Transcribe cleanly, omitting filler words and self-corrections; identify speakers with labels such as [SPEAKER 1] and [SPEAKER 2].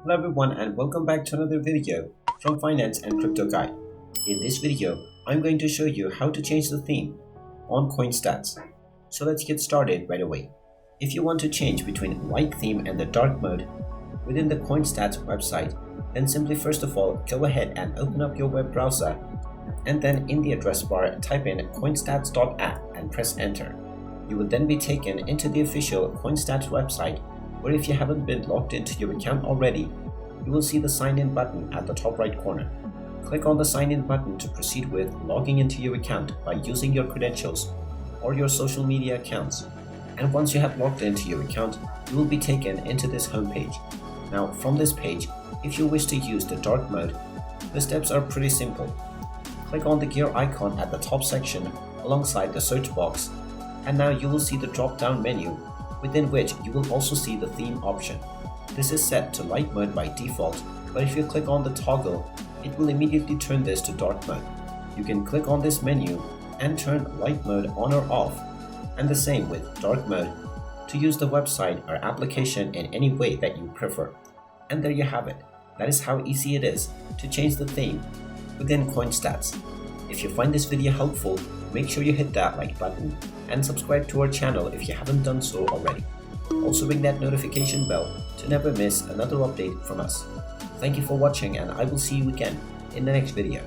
[SPEAKER 1] Hello everyone and welcome back to another video from Finance and Crypto Guide. In this video, I'm going to show you how to change the theme on CoinStats. So let's get started right away. If you want to change between light theme and the dark mode within the CoinStats website, then simply first of all go ahead and open up your web browser and then in the address bar type in coinstats.app and press enter. You will then be taken into the official CoinStats website, where if you haven't been logged into your account already, you will see the sign in button at the top right corner. Click on the sign in button to proceed with logging into your account by using your credentials or your social media accounts. And once you have logged into your account, you will be taken into this home page. Now from this page, if you wish to use the dark mode, the steps are pretty simple. Click on the gear icon at the top section alongside the search box, and now you will see the drop down menu, within which you will also see the theme option. This is set to light mode by default, but if you click on the toggle, it will immediately turn this to dark mode. You can click on this menu and turn light mode on or off, and the same with dark mode, to use the website or application in any way that you prefer. And there you have it. That is how easy it is to change the theme within CoinStats. If you find this video helpful, make sure you hit that like button and subscribe to our channel if you haven't done so already. Also ring that notification bell to never miss another update from us. Thank you for watching, and I will see you again in the next video.